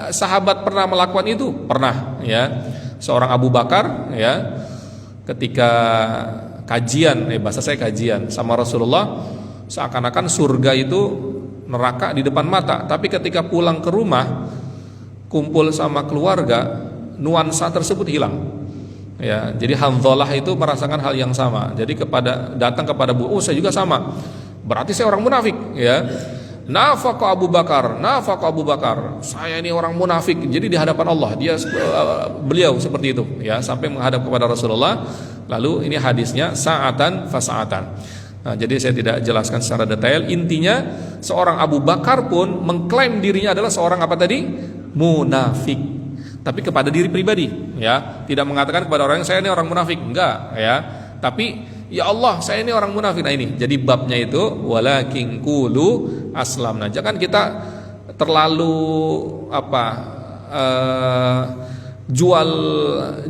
sahabat pernah melakukan itu? Pernah ya. Seorang Abu Bakar ya, ketika bahasa saya kajian sama Rasulullah, seakan-akan surga itu neraka di depan mata. Tapi ketika pulang ke rumah, kumpul sama keluarga, nuansa tersebut hilang. Ya, jadi Hanzalah itu merasakan hal yang sama. Jadi datang kepada saya juga sama. Berarti saya orang munafik, ya. Nafaqa Abu Bakar. Saya ini orang munafik. Jadi di hadapan Allah, beliau seperti itu, ya, sampai menghadap kepada Rasulullah. Lalu ini hadisnya sa'atan fasa'atan. Nah, jadi saya tidak jelaskan secara detail. Intinya seorang Abu Bakar pun mengklaim dirinya adalah seorang apa tadi? Munafik. Tapi kepada diri pribadi, ya, tidak mengatakan kepada orang yang saya ini orang munafik, enggak, ya. Tapi ya Allah, saya ini orang munafik. Nah, ini jadi babnya itu walakin qulu aslamna. Jangan kita terlalu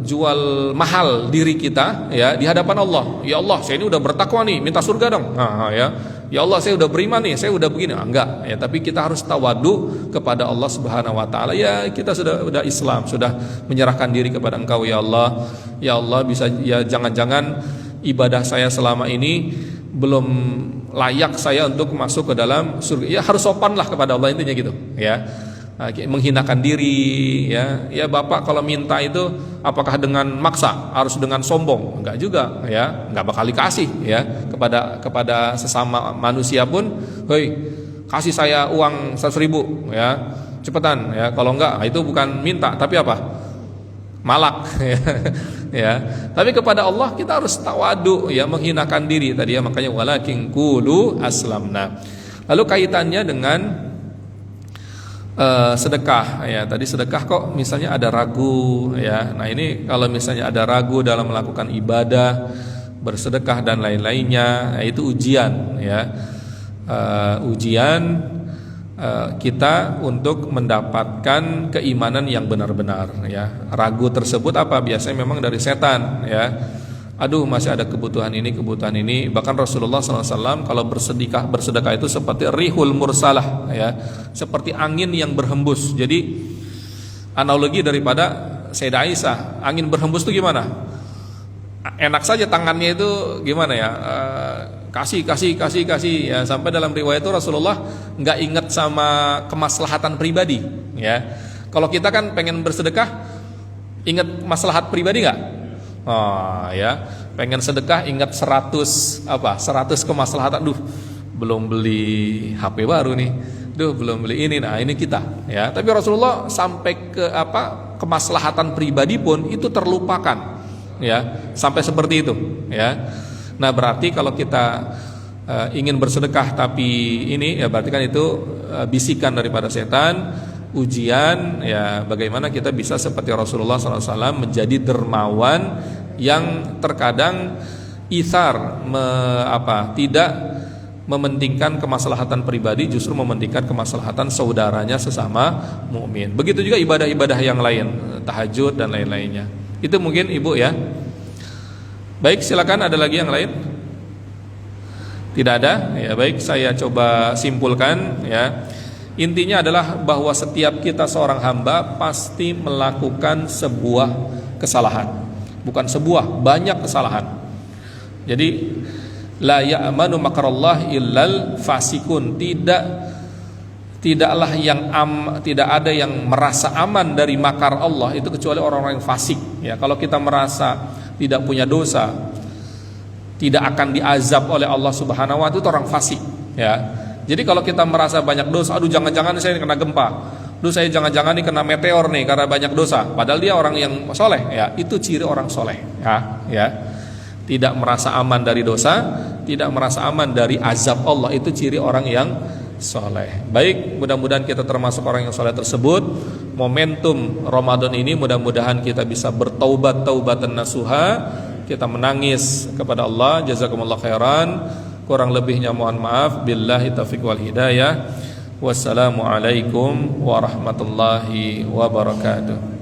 jual mahal diri kita, ya, di hadapan Allah. Ya Allah, saya ini udah bertakwa nih, minta surga dong. Ya. Ya Allah, saya udah beriman nih, saya udah begini. Enggak, ya, tapi kita harus tawadu kepada Allah Subhanahu wa taala. Ya, kita sudah Islam, sudah menyerahkan diri kepada Engkau ya Allah. Ya Allah, bisa ya, jangan-jangan ibadah saya selama ini belum layak saya untuk masuk ke dalam surga. Ya, harus sopanlah kepada Allah, intinya gitu, ya. menghinakan diri, ya bapak kalau minta itu apakah dengan maksa, harus dengan sombong? Enggak juga, ya enggak bakal dikasih, ya kepada sesama manusia pun, hei kasih saya uang 100.000, ya cepetan, ya kalau enggak itu bukan minta tapi apa, malak, ya. Tapi kepada Allah kita harus tawadu, ya menghinakan diri tadi, ya makanya walakin qulu aslamna. Lalu kaitannya dengan sedekah, ya tadi sedekah kok misalnya ada ragu, ya. Nah ini kalau misalnya ada ragu dalam melakukan ibadah, bersedekah dan lain-lainnya, ya, itu ujian, ya ujian kita untuk mendapatkan keimanan yang benar-benar, ya. Ragu tersebut apa? Biasanya memang dari setan, ya. Aduh masih ada kebutuhan ini. Bahkan Rasulullah SAW kalau bersedekah itu seperti rihul mursalah, ya, seperti angin yang berhembus. Jadi analogi daripada Sayyidah Aisyah, angin berhembus itu gimana? Enak saja tangannya itu gimana, ya, kasih ya, sampai dalam riwayat itu Rasulullah nggak ingat sama kemaslahatan pribadi, ya. Kalau kita kan pengen bersedekah ingat maslahat pribadi nggak? Oh ya, pengen sedekah ingat 100 kemaslahatan. Duh, belum beli HP baru nih. Duh, belum beli ini. Nah, ini kita, ya. Tapi Rasulullah sampai ke kemaslahatan pribadi pun itu terlupakan, ya. Sampai seperti itu, ya. Nah, berarti kalau kita ingin bersedekah tapi ini, ya berarti kan itu bisikan daripada setan, ujian, ya bagaimana kita bisa seperti Rasulullah SAW menjadi dermawan yang terkadang tidak mementingkan kemaslahatan pribadi, justru mementingkan kemaslahatan saudaranya sesama mukmin. Begitu juga ibadah-ibadah yang lain, tahajud dan lain-lainnya. Itu mungkin Ibu, ya. Baik, silakan, ada lagi yang lain? Tidak ada, ya. Baik, saya coba simpulkan, ya. Intinya adalah bahwa setiap kita seorang hamba pasti melakukan sebuah kesalahan. Bukan sebuah, banyak kesalahan. Jadi la ya'manu makrallah illal fasikun. Tidak ada yang merasa aman dari makar Allah itu kecuali orang-orang yang fasik, ya. Kalau kita merasa tidak punya dosa, tidak akan diazab oleh Allah Subhanahu wa ta'ala, itu orang fasik, ya. Jadi kalau kita merasa banyak dosa, aduh jangan-jangan saya kena gempa, aduh saya jangan-jangan ini kena meteor nih karena banyak dosa, padahal dia orang yang soleh, ya, itu ciri orang soleh, ya. Tidak merasa aman dari dosa, tidak merasa aman dari azab Allah, itu ciri orang yang soleh. Baik, mudah-mudahan kita termasuk orang yang soleh tersebut. Momentum Ramadan ini mudah-mudahan kita bisa bertaubat taubatan nasuha, kita menangis kepada Allah. Jazakumullah khairan. Kurang lebihnya mohon maaf. Billahi taufiq wal hidayah. Wassalamualaikum warahmatullahi wabarakatuh.